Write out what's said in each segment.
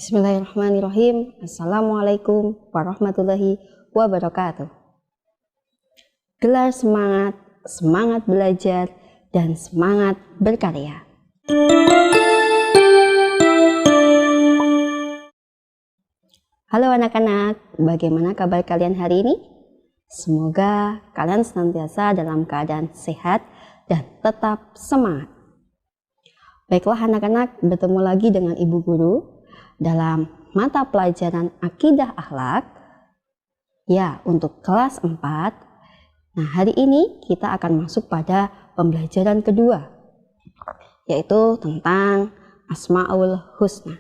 Bismillahirrahmanirrahim. Assalamualaikum warahmatullahi wabarakatuh. Gelar semangat, semangat belajar, dan semangat berkarya. Halo anak-anak, bagaimana kabar kalian hari ini? Semoga kalian senantiasa dalam keadaan sehat dan tetap semangat. Baiklah anak-anak, bertemu lagi dengan Ibu Guru dalam mata pelajaran Akidah Akhlak ya untuk kelas 4. Nah, hari ini kita akan masuk pada pembelajaran kedua, yaitu tentang Asmaul Husna.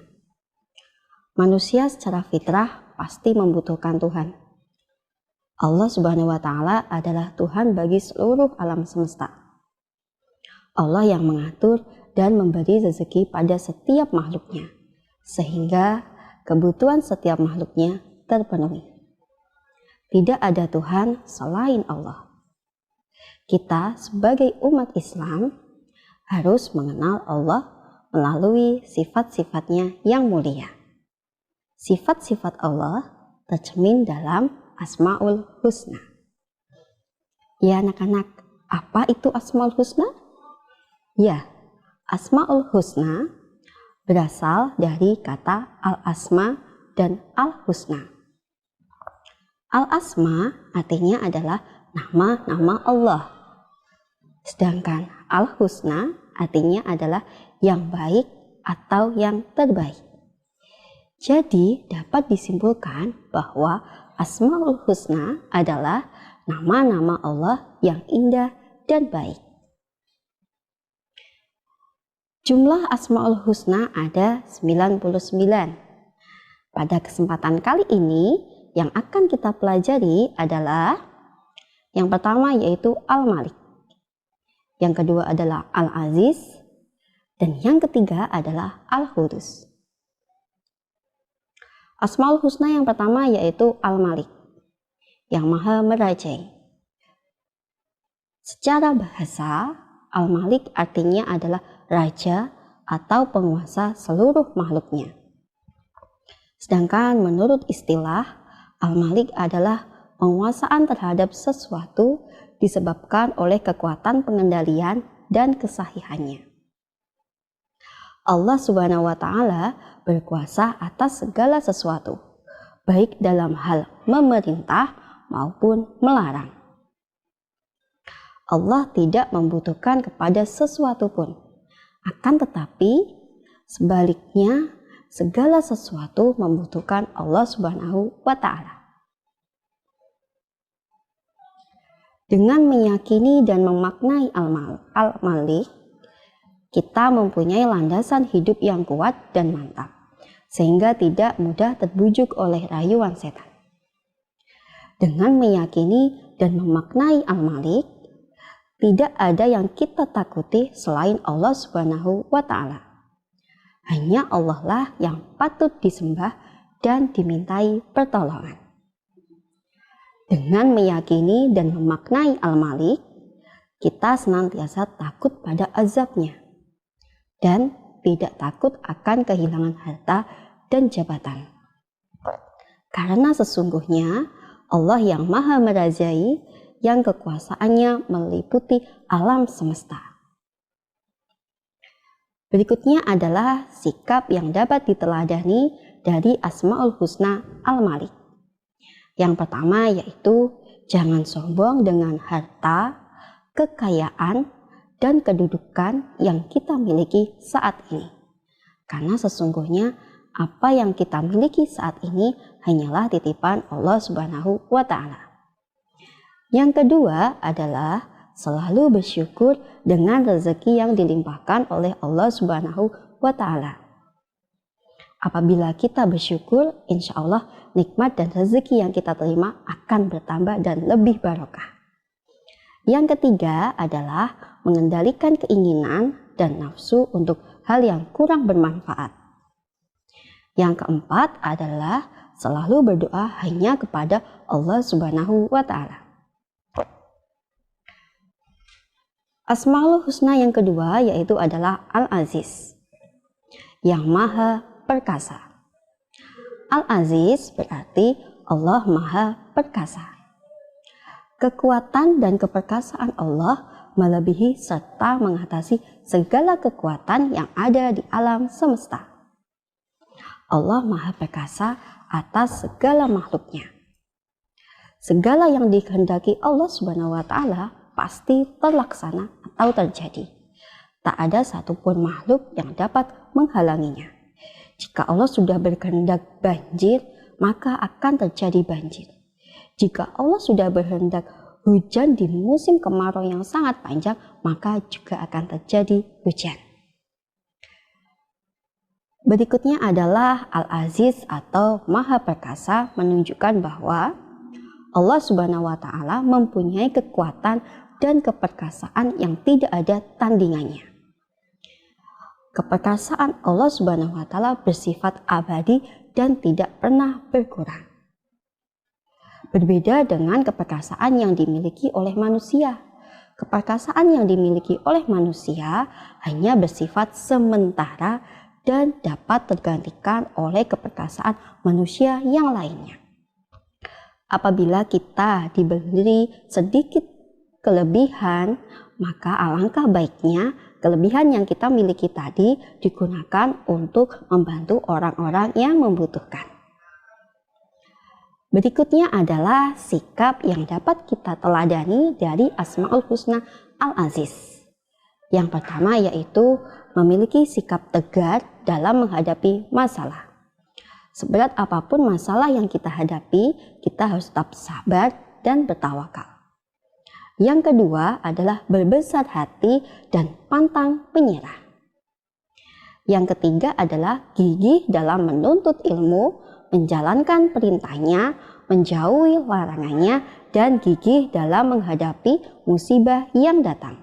Manusia secara fitrah pasti membutuhkan Tuhan. Allah Subhanahu wa Ta'ala adalah Tuhan bagi seluruh alam semesta. Allah yang mengatur dan memberi rezeki pada setiap makhluknya, sehingga kebutuhan setiap makhluknya terpenuhi. Tidak ada Tuhan selain Allah. Kita sebagai umat Islam harus mengenal Allah melalui sifat-sifatnya yang mulia. Sifat-sifat Allah tercermin dalam Asmaul Husna. Ya anak-anak, apa itu Asmaul Husna? Ya, Asmaul Husna berasal dari kata al-asma dan al-husna. Al-asma artinya adalah nama-nama Allah. Sedangkan al-husna artinya adalah yang baik atau yang terbaik. Jadi dapat disimpulkan bahwa Asmaul Husna adalah nama-nama Allah yang indah dan baik. Jumlah Asmaul Husna ada 99. Pada kesempatan kali ini yang akan kita pelajari adalah yang pertama yaitu Al-Malik, yang kedua adalah Al-Aziz, dan yang ketiga adalah Al-Qudus. Asmaul Husna yang pertama yaitu Al-Malik, yang maha merajai. Secara bahasa, Al-Malik artinya adalah raja atau penguasa seluruh makhluknya. Sedangkan menurut istilah, Al-Malik adalah penguasaan terhadap sesuatu disebabkan oleh kekuatan pengendalian dan kesahihannya. Allah Subhanahu wa Ta'ala berkuasa atas segala sesuatu, baik dalam hal memerintah maupun melarang. Allah tidak membutuhkan kepada sesuatu pun. Akan tetapi, sebaliknya, segala sesuatu membutuhkan Allah Subhanahu wa Ta'ala. Dengan meyakini dan memaknai Al-Malik, kita mempunyai landasan hidup yang kuat dan mantap, sehingga tidak mudah terbujuk oleh rayuan setan. Dengan meyakini dan memaknai Al-Malik, tidak ada yang kita takuti selain Allah Subhanahu wa Ta'ala. Hanya Allah lah yang patut disembah dan dimintai pertolongan. Dengan meyakini dan memaknai Al-Malik, kita senantiasa takut pada azabnya dan tidak takut akan kehilangan harta dan jabatan. Karena sesungguhnya Allah yang maha merajai, yang kekuasaannya meliputi alam semesta. Berikutnya adalah sikap yang dapat diteladani dari Asmaul Husna Al-Malik. Yang pertama yaitu jangan sombong dengan harta, kekayaan, dan kedudukan yang kita miliki saat ini. Karena sesungguhnya apa yang kita miliki saat ini hanyalah titipan Allah Subhanahu wa Ta'ala. Yang kedua adalah selalu bersyukur dengan rezeki yang dilimpahkan oleh Allah Subhanahu wa Ta'ala. Apabila kita bersyukur, insya Allah nikmat dan rezeki yang kita terima akan bertambah dan lebih barokah. Yang ketiga adalah mengendalikan keinginan dan nafsu untuk hal yang kurang bermanfaat. Yang keempat adalah selalu berdoa hanya kepada Allah Subhanahu wa Ta'ala. Asmaul Husna yang kedua yaitu adalah Al-Aziz, yang maha perkasa. Al-Aziz berarti Allah Maha Perkasa. Kekuatan dan keperkasaan Allah melebihi serta mengatasi segala kekuatan yang ada di alam semesta. Allah Maha Perkasa atas segala makhluknya. Segala yang dikehendaki Allah Subhanahu wa Ta'ala pasti terlaksana atau terjadi. Tak ada satupun makhluk yang dapat menghalanginya. Jika Allah sudah berkehendak banjir, maka akan terjadi banjir. Jika Allah sudah berkehendak hujan di musim kemarau yang sangat panjang, maka juga akan terjadi hujan. Berikutnya adalah Al-Aziz atau Maha Perkasa, menunjukkan bahwa Allah Subhanahu wa Ta'ala mempunyai kekuatan dan keperkasaan yang tidak ada tandingannya. Keperkasaan Allah Subhanahu wa Ta'ala bersifat abadi dan tidak pernah berkurang. Berbeda dengan keperkasaan yang dimiliki oleh manusia. Keperkasaan yang dimiliki oleh manusia hanya bersifat sementara dan dapat tergantikan oleh keperkasaan manusia yang lainnya. Apabila kita diberi sedikit kelebihan, maka alangkah baiknya kelebihan yang kita miliki tadi digunakan untuk membantu orang-orang yang membutuhkan. Berikutnya adalah sikap yang dapat kita teladani dari Asmaul Husna Al-Aziz. Yang pertama yaitu memiliki sikap tegar dalam menghadapi masalah. Seberat apapun masalah yang kita hadapi, kita harus tetap sabar dan bertawakal. Yang kedua adalah berbesar hati dan pantang menyerah. Yang ketiga adalah gigih dalam menuntut ilmu, menjalankan perintahnya, menjauhi larangannya, dan gigih dalam menghadapi musibah yang datang.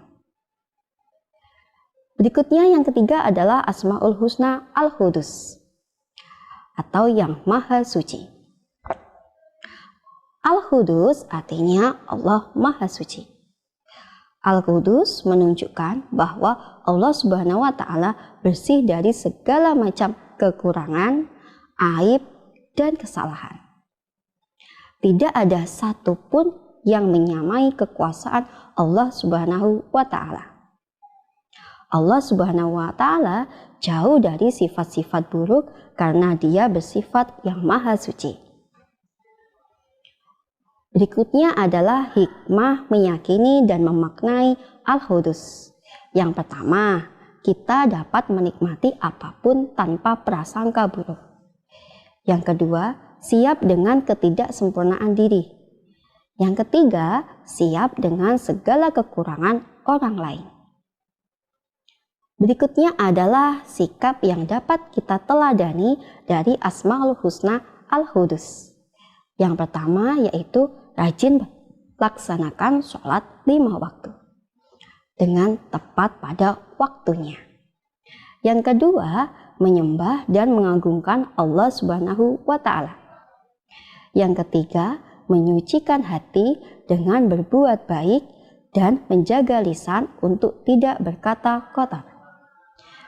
Berikutnya yang ketiga adalah Asmaul Husna Al-Qudus atau yang Maha Suci. Al-Qudus artinya Allah Maha Suci. Al-Qudus menunjukkan bahwa Allah Subhanahu wa Ta'ala bersih dari segala macam kekurangan, aib, dan kesalahan. Tidak ada satupun yang menyamai kekuasaan Allah Subhanahu wa Ta'ala. Allah Subhanahu wa Ta'ala jauh dari sifat-sifat buruk karena Dia bersifat yang Maha Suci. Berikutnya adalah hikmah meyakini dan memaknai Al-Qudus. Yang pertama, kita dapat menikmati apapun tanpa prasangka buruk. Yang kedua, siap dengan ketidaksempurnaan diri. Yang ketiga, siap dengan segala kekurangan orang lain. Berikutnya adalah sikap yang dapat kita teladani dari Asmaul Husna Al-Qudus. Yang pertama yaitu rajin laksanakan sholat 5 waktu dengan tepat pada waktunya. Yang kedua, menyembah dan mengagungkan Allah Subhanahu wa Ta'ala. Yang ketiga, menyucikan hati dengan berbuat baik dan menjaga lisan untuk tidak berkata kotor.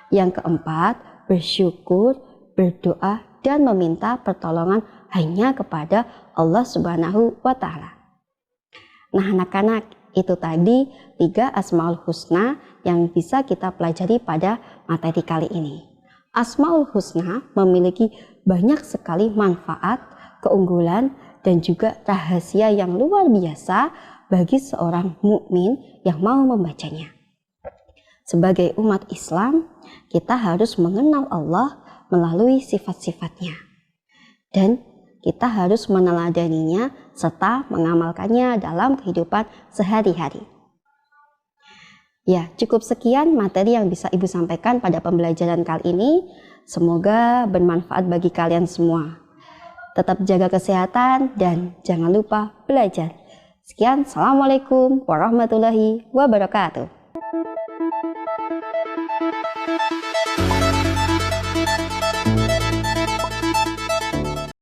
Yang keempat, bersyukur, berdoa, dan meminta pertolongan hanya kepada Allah Subhanahu wa Ta'ala. Nah anak-anak, itu tadi 3 Asmaul Husna yang bisa kita pelajari pada materi kali ini. Asmaul Husna memiliki banyak sekali manfaat, keunggulan, dan juga rahasia yang luar biasa bagi seorang mukmin yang mau membacanya. Sebagai umat Islam, kita harus mengenal Allah melalui sifat-sifatnya. Dan kita harus meneladaninya serta mengamalkannya dalam kehidupan sehari-hari. Ya, cukup sekian materi yang bisa Ibu sampaikan pada pembelajaran kali ini. Semoga bermanfaat bagi kalian semua. Tetap jaga kesehatan dan jangan lupa belajar. Sekian, Assalamualaikum warahmatullahi wabarakatuh.